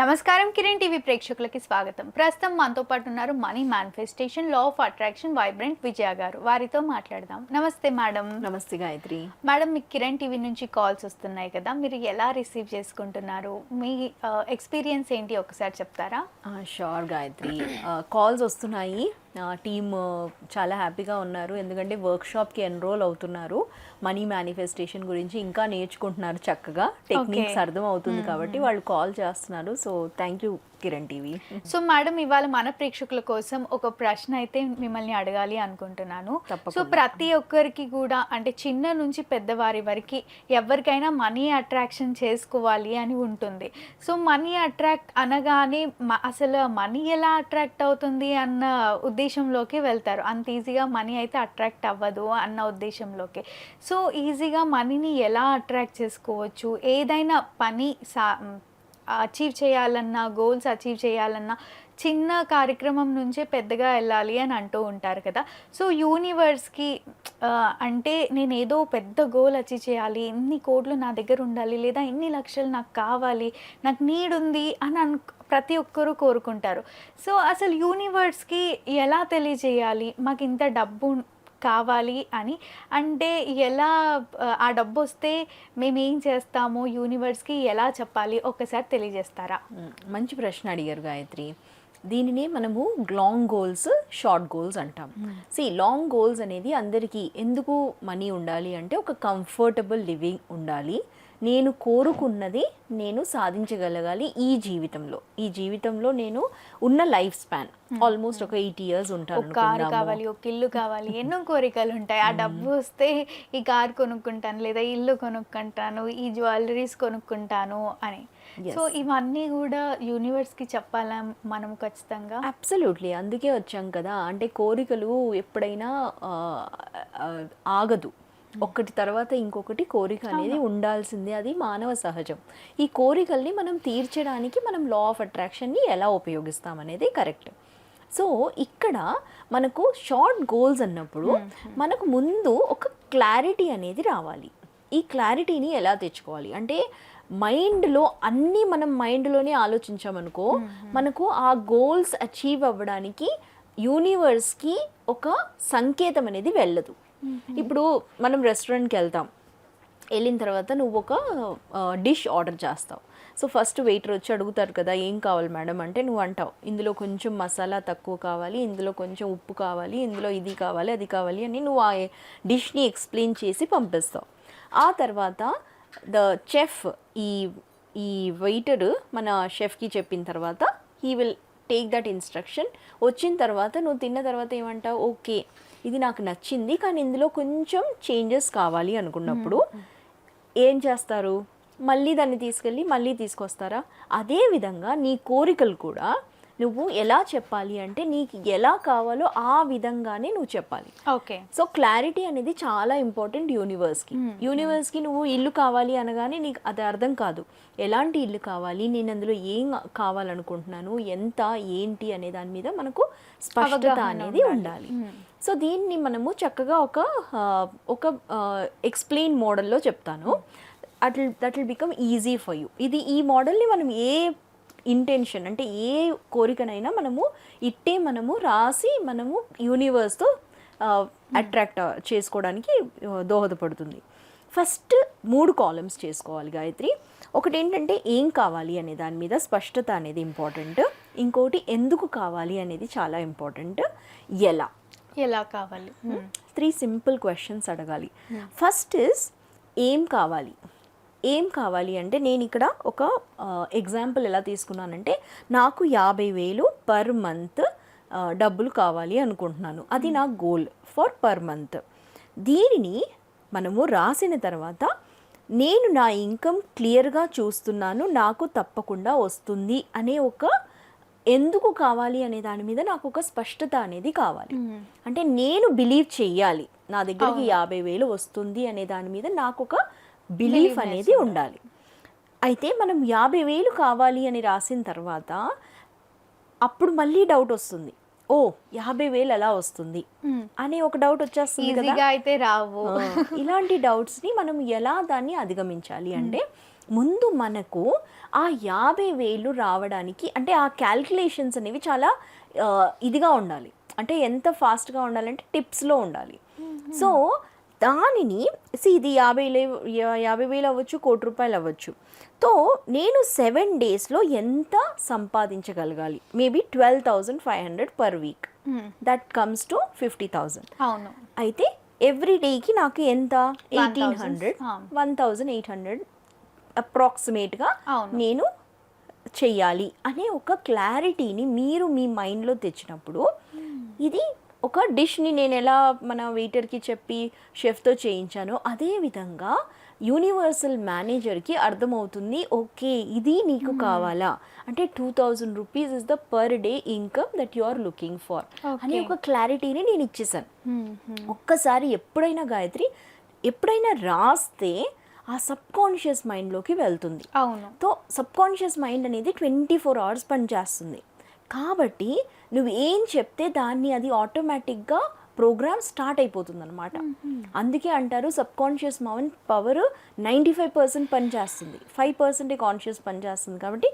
నమస్కారం కిరణ్ టీవీ ప్రేక్షకులకి స్వాగతం. ప్రస్తుతం మనతో పాటు ఉన్నారు money manifestation law of attraction vibrant Vijaya గారు. వారితో మాట్లాడదాం. నమస్తే మేడం. నమస్తే గాయత్రి. మేడం, మీకు కిరణ్ టీవీ నుంచి కాల్స్ వస్తున్నాయి కదా, మీరు ఎలా రిసీవ్ చేసుకుంటున్నారు? మీ ఎక్స్పీరియన్స్ ఏంటి ఒకసారి చెప్తారా? షూర్ గాయత్రి. కాల్స్ వస్తున్నాయి. టీమ్ చాలా హ్యాపీగా ఉన్నారు, ఎందుకంటే వర్క్షాప్కి ఎన్రోల్ అవుతున్నారు. మనీ మేనిఫెస్టేషన్ గురించి ఇంకా నేర్చుకుంటున్నారు, చక్కగా టెక్నిక్స్ అర్థం అవుతుంది కాబట్టి వాళ్ళు కాల్ చేస్తున్నారు. So thank you Kiran TV. So madam, ఇవాళ మన ప్రేక్షకుల కోసం ఒక ప్రశ్న అయితే మిమ్మల్ని అడగాలి అనుకుంటున్నాను. సో ప్రతి ఒక్కరికి కూడా, అంటే చిన్న నుంచి పెద్దవారి వరకు ఎవరికైనా మనీ అట్రాక్షన్ చేసుకోవాలి అని ఉంటుంది. సో మనీ అట్రాక్ట్ అనగానే అసలు మనీ ఎలా అట్రాక్ట్ అవుతుంది అన్న ఉద్దేశంలోకి వెళ్తారు. అంత ఈజీగా మనీ అయితే అట్రాక్ట్ అవ్వదు అన్న ఉద్దేశంలోకి. సో ఈజీగా మనీని ఎలా అట్రాక్ట్ చేసుకోవచ్చు? ఏదైనా పని అచీవ్ చేయాలన్నా, గోల్స్ అచీవ్ చేయాలన్నా చిన్న కార్యక్రమం నుంచే పెద్దగా వెళ్ళాలి అని అంటూ ఉంటారు కదా. సో యూనివర్స్కి అంటే నేను ఏదో పెద్ద గోల్ అచీవ్ చేయాలి, ఎన్ని కోట్లు నా దగ్గర ఉండాలి, లేదా ఎన్ని లక్షలు నాకు కావాలి, నాకు నీడ్ ఉంది అని ప్రతి ఒక్కరూ కోరుకుంటారు. సో అసలు యూనివర్స్కి ఎలా తెలియజేయాలి మాకు ఇంత డబ్బు కావాలి అని? అంటే ఎలా ఆ డబ్బు వస్తే మేము ఏం చేస్తామో యూనివర్స్కి ఎలా చెప్పాలి, ఒక్కసారి తెలియజేస్తారా? మంచి ప్రశ్న అడిగారు గాయత్రి. దీనినే మనము లాంగ్ గోల్స్, షార్ట్ గోల్స్ అంటాం. లాంగ్ గోల్స్ అనేది అందరికీ ఎందుకు మనీ ఉండాలి అంటే ఒక కంఫర్టబుల్ లివింగ్ ఉండాలి, నేను కోరుకున్నది నేను సాధించగలగాలి ఈ జీవితంలో నేను ఉన్న లైఫ్ స్పాన్ ఆల్మోస్ట్ ఒక 80 years ఉంటాను. ఒక కారు కావాలి, ఒక ఇల్లు కావాలి, ఎన్నో కోరికలు ఉంటాయి. ఆ డబ్బు వస్తే ఈ కారు కొనుక్కుంటాను, లేదా ఇల్లు కొనుక్కుంటాను, ఈ జ్యువెలరీస్ కొనుక్కుంటాను అని. సో ఇవన్నీ కూడా యూనివర్స్కి చెప్పాలా మనం ఖచ్చితంగా? అబ్సల్యూట్లీ, అందుకే వచ్చాం కదా. అంటే కోరికలు ఎప్పుడైనా ఆగదు, ఒక్కటి తర్వాత ఇంకొకటి కోరిక అనేది ఉండాల్సిందే, అది మానవ సహజం. ఈ కోరికల్ని మనం తీర్చడానికి మనం లా ఆఫ్ అట్రాక్షన్ని ఎలా ఉపయోగిస్తాం అనేది కరెక్ట్. సో ఇక్కడ మనకు షార్ట్ గోల్స్ అన్నప్పుడు మనకు ముందు ఒక క్లారిటీ అనేది రావాలి. ఈ క్లారిటీని ఎలా తెచ్చుకోవాలి అంటే మైండ్లో అన్నీ మనం మైండ్లోనే ఆలోచించామనుకో, మనకు ఆ గోల్స్ అచీవ్ అవ్వడానికి యూనివర్స్కి ఒక సంకేతం అనేది వెళ్ళదు. ఇప్పుడు మనం రెస్టారెంట్కి వెళ్ళిన తర్వాత నువ్వు ఒక డిష్ ఆర్డర్ చేస్తావు. సో ఫస్ట్ వెయిటర్ వచ్చి అడుగుతారు కదా, ఏం కావాలి మేడం అంటే నువ్వు అంటావు, ఇందులో కొంచెం మసాలా తక్కువ కావాలి, ఇందులో కొంచెం ఉప్పు కావాలి, ఇందులో ఇది కావాలి, అది కావాలి అని నువ్వు ఆ డిష్ని ఎక్స్ప్లెయిన్ చేసి పంపిస్తావు. ఆ తర్వాత ద చెఫ్, ఈ వెయిటర్ మన షెఫ్కి చెప్పిన తర్వాత he will take that instruction. వచ్చిన తర్వాత నువ్వు తిన్న తర్వాత ఏమంటావు, ఓకే ఇది నాకు నచ్చింది కానీ ఇందులో కొంచెం చేంజెస్ కావాలి అనుకున్నప్పుడు ఏం చేస్తారు, మళ్ళీ దాన్ని తీసుకెళ్ళి మళ్ళీ తీసుకొస్తారా? అదేవిధంగా నీ కోరికలు కూడా నువ్వు ఎలా చెప్పాలి అంటే నీకు ఎలా కావాలో ఆ విధంగానే నువ్వు చెప్పాలి. ఓకే. సో క్లారిటీ అనేది చాలా ఇంపార్టెంట్ యూనివర్స్కి నువ్వు ఇల్లు కావాలి అనగానే నీకు అది అర్థం కాదు. ఎలాంటి ఇల్లు కావాలి, నేను అందులో ఏం కావాలనుకుంటున్నాను, ఎంత ఏంటి అనే దాని మీద మనకు స్పష్టత అనేది ఉండాలి. సో దీన్ని మనము చక్కగా ఒక ఎక్స్ప్లెయిన్ మోడల్లో చెప్తాను. That will become easy for you. ఈ మోడల్ని మనం ఏ ఇంటెన్షన్ అంటే ఏ కోరికనైనా మనము రాసి మనము యూనివర్స్తో అట్రాక్ట్ చేసుకోవడానికి దోహదపడుతుంది. ఫస్ట్ 3 కాలమ్స్ చేసుకోవాలి గాయత్రి. ఒకటి ఏంటంటే ఏం కావాలి అనే దాని మీద స్పష్టత అనేది ఇంపార్టెంట్. ఇంకోటి ఎందుకు కావాలి అనేది చాలా ఇంపార్టెంట్. ఎలా కావాలి 3 సింపుల్ క్వశ్చన్స్ అడగాలి. ఫస్ట్ ఇస్ ఏం కావాలి అంటే నేను ఇక్కడ ఒక ఎగ్జాంపుల్ ఎలా తీసుకున్నానంటే నాకు 50,000 పర్ మంత్ డబ్బులు కావాలి అనుకుంటున్నాను, అది నా గోల్ ఫర్ పర్ మంత్. దీనిని మనము రాసిన తర్వాత నేను నా ఇన్కమ్ క్లియర్గా చూస్తున్నాను, నాకు తప్పకుండా వస్తుంది అనే ఒక ఎందుకు కావాలి అనే దాని మీద నాకు ఒక స్పష్టత అనేది కావాలి. అంటే నేను బిలీవ్ చెయ్యాలి నా దగ్గరికి 50,000 వస్తుంది అనే దాని మీద నాకు ఒక బిలీఫ్ అనేది ఉండాలి. అయితే మనం 50,000 కావాలి అని రాసిన తర్వాత అప్పుడు మళ్ళీ డౌట్ వస్తుంది, 50,000 ఎలా వస్తుంది అనే ఒక డౌట్ వచ్చేస్తుంది కదా. అయితే రావు. ఇలాంటి డౌట్స్ని మనం ఎలా దాన్ని అధిగమించాలి అంటే ముందు మనకు ఆ 50,000 రావడానికి అంటే ఆ క్యాల్కులేషన్స్ అనేవి చాలా ఇదిగా ఉండాలి. అంటే ఎంత ఫాస్ట్గా ఉండాలంటే టిప్స్లో ఉండాలి. సో దానిని ఇది 50,000 అవ్వచ్చు, ₹1,00,00,000 అవ్వచ్చు. సో నేను 7 డేస్లో ఎంత సంపాదించగలగాలి? Maybe 12,500 per week. That comes to 50,000. అవును. అయితే ఎవ్రీ డేకి నాకు ఎంత? 1,800, 1,800 అప్రాక్సిమేట్గా నేను చెయ్యాలి అనే ఒక క్లారిటీని మీరు మీ మైండ్లో తెచ్చినప్పుడు ఇది ఒక డిష్ని నేను ఎలా మన వెయిటర్కి చెప్పి షెఫ్తో చేయించానో అదే విధంగా యూనివర్సల్ మేనేజర్కి అర్థమవుతుంది. ఓకే, ఇది నీకు కావాలా అంటే 2,000 rupees is the per day income that you are looking for అనే ఒక క్లారిటీని నేను ఇచ్చేసాను. ఒక్కసారి ఎప్పుడైనా గాయత్రి ఎప్పుడైనా రాస్తే ఆ సబ్ కాన్షియస్ మైండ్లోకి వెళ్తుంది. అవును. సో సబ్ కాన్షియస్ మైండ్ అనేది 24 hours పనిచేస్తుంది. కాబట్టి నువ్వు ఏం చెప్తే దాన్ని అది ఆటోమేటిక్గా ప్రోగ్రామ్ స్టార్ట్ అయిపోతుంది అనమాట. అందుకే అంటారు సబ్ కాన్షియస్ మైండ్ పవర్ 95% పనిచేస్తుంది, 5% కాన్షియస్ పనిచేస్తుంది. కాబట్టి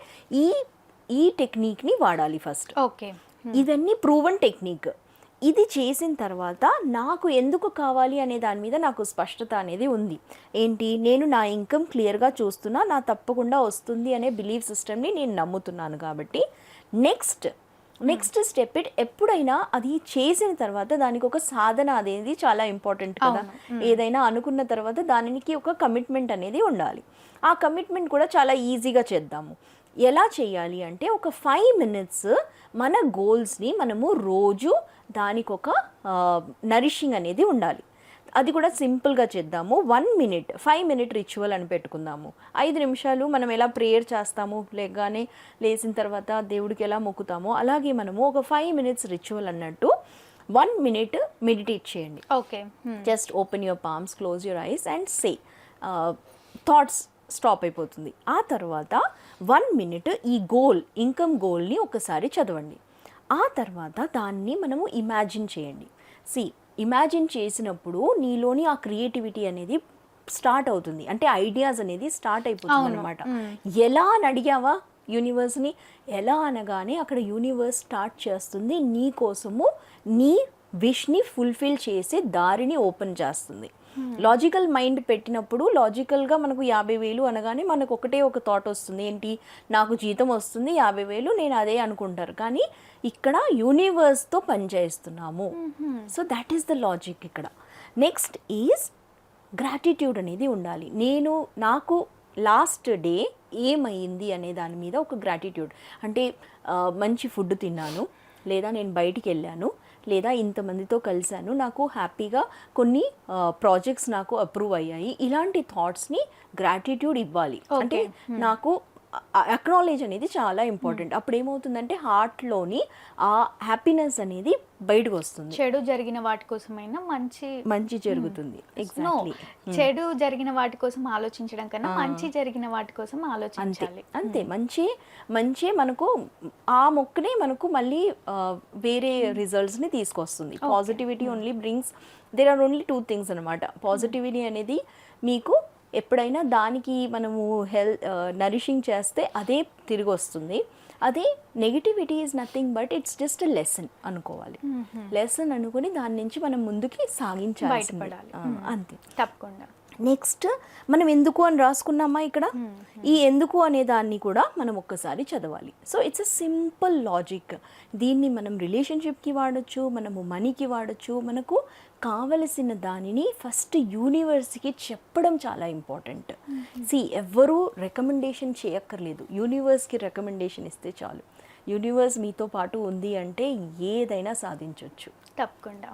ఈ టెక్నిక్ని వాడాలి ఫస్ట్. ఓకే. ఇవన్నీ ప్రూవన్ టెక్నిక్. ఇది చేసిన తర్వాత నాకు ఎందుకు కావాలి అనే దాని మీద నాకు స్పష్టత అనేది ఉంది. ఏంటి, నేను నా ఇన్కమ్ క్లియర్గా చూస్తున్నా, నా తప్పకుండా వస్తుంది అనే బిలీఫ్ సిస్టమ్ని నేను నమ్ముతున్నాను. కాబట్టి నెక్స్ట్ స్టెప్ ఎప్పుడైనా అది చేసిన తర్వాత దానికి ఒక సాధన అనేది చాలా ఇంపార్టెంట్ కదా. ఏదైనా అనుకున్న తర్వాత దానికి ఒక కమిట్మెంట్ అనేది ఉండాలి. ఆ కమిట్మెంట్ కూడా చాలా ఈజీగా చేద్దాము. ఎలా చేయాలి అంటే ఒక 5 minutes మన గోల్స్ని మనము రోజు దానికి ఒక నరిషింగ్ అనేది ఉండాలి. అది కూడా సింపుల్గా చేద్దాము. 1 minute 5 minute రిచువల్ అని పెట్టుకుందాము. 5 నిమిషాలు మనం ఎలా ప్రేయర్ చేస్తాము, లేచిన తర్వాత దేవుడికి ఎలా మొక్కుతామో అలాగే మనము ఒక 5 minutes రిచువల్ అన్నట్టు 1 minute మెడిటేట్ చేయండి. Okay. Just open your palms, close your eyes and say. Thoughts stop అయిపోతుంది. ఆ తర్వాత 1 minute ఈ ఇన్కమ్ గోల్ని ఒకసారి చదవండి. ఆ తర్వాత దాన్ని మనము ఇమాజిన్ చేయండి. ఇమాజిన్ చేసినప్పుడు నీలోని ఆ క్రియేటివిటీ అనేది స్టార్ట్ అవుతుంది. అంటే ఐడియాస్ అనేది స్టార్ట్ అయిపోతుంది అనమాట. ఎలా అని అడిగావా యూనివర్స్ని, ఎలా అనగానే అక్కడ యూనివర్స్ స్టార్ట్ చేస్తుంది నీ కోసము నీ విష్ని ఫుల్ఫిల్ చేసే దారిని ఓపెన్ చేస్తుంది. లాజికల్ మైండ్ పెట్టినప్పుడు లాజికల్గా మనకు 50,000 అనగానే మనకు ఒకటే ఒక థాట్ వస్తుంది. ఏంటి, నాకు జీతం వస్తుంది 50,000 నేను అదే అనుకుంటారు. కానీ ఇక్కడ యూనివర్స్తో పనిచేస్తున్నాము. So that is the logic ఇక్కడ. నెక్స్ట్ ఈజ్ గ్రాటిట్యూడ్ అనేది ఉండాలి. నాకు లాస్ట్ డే ఏమైంది అనే దాని మీద ఒక గ్రాటిట్యూడ్. అంటే మంచి ఫుడ్ తిన్నాను, లేదా నేను బయటికి వెళ్ళాను, లేదా ఇంతమందితో కలిశాను, నాకు హ్యాపీగా కొన్ని ప్రాజెక్ట్స్ నాకు అప్రూవ్ అయ్యాయి. ఇలాంటి థాట్స్ని గ్రాటిట్యూడ్ ఇవ్వాలి. అంటే నాకు అక్నాలెడ్జ్ అనేది చాలా ఇంపార్టెంట్. అప్పుడు ఏమవుతుందంటే హార్ట్లోని ఆ హ్యాపీనెస్ అనేది బయటకు వస్తుంది. చెడు జరిగిన వాటి కోసమైనా మంచి జరుగుతుంది. ఎగ్జాక్ట్లీ. చెడు జరిగిన వాటి కోసం ఆలోచించడం కన్నా మంచి జరిగిన వాటి కోసం ఆలోచించాలి. అంతే. మంచి మనకు ఆ మొక్కనే మనకు మళ్ళీ వేరే రిజల్ట్స్ని తీసుకొస్తుంది. Positivity only brings, there are only 2 things అనమాట. పాజిటివిటీ అనేది మీకు ఎప్పుడైనా దానికి మనము నరిషింగ్ చేస్తే అదే తిరిగి వస్తుంది. అదే negativity is nothing but it's just lesson అనుకోవాలి. లెసన్ అనుకుని దాని నుంచి మనం ముందుకి సాగించాలి, అంతే. తప్పకుండా. నెక్స్ట్ మనం ఎందుకు అని రాసుకున్నామా ఇక్కడ. ఈ ఎందుకు అనే దాన్ని కూడా మనం ఒక్కసారి చదవాలి. So it's a simple logic. దీన్ని మనం రిలేషన్షిప్కి వాడచ్చు, మనము మనీకి వాడచ్చు. మనకు కావలసిన దానిని ఫస్ట్ యూనివర్స్కి చెప్పడం చాలా ఇంపార్టెంట్. ఎవ్వరూ రికమెండేషన్ చేయక్కర్లేదు, యూనివర్స్కి రికమెండేషన్ ఇస్తే చాలు. యూనివర్స్ మీతో పాటు ఉంది అంటే ఏదైనా సాధించవచ్చు. తప్పకుండా.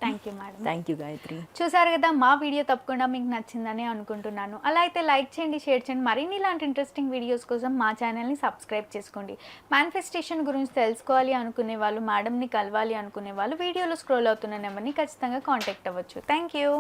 Thank you madam. Thank you Gayatri. చూసారు కదా, మా వీడియో తప్పకుండా మీకు నచ్చిందని అనుకుంటున్నాను. అలా అయితే లైక్ చేయండి, షేర్ చేయండి. మరిన్ని ఇలాంటి ఇంట్రెస్టింగ్ వీడియోస్ కోసం మా ఛానల్ని సబ్స్క్రైబ్ చేసుకోండి. మేనిఫెస్టేషన్ గురించి తెలుసుకోవాలి అనుకునే వాళ్ళు, మేడంని కలవాలి అనుకునే వాళ్ళు వీడియోలో స్క్రోల్ అవుతున్న నెంబర్ని ఖచ్చితంగా కాంటాక్ట్ అవ్వచ్చు. Thank you.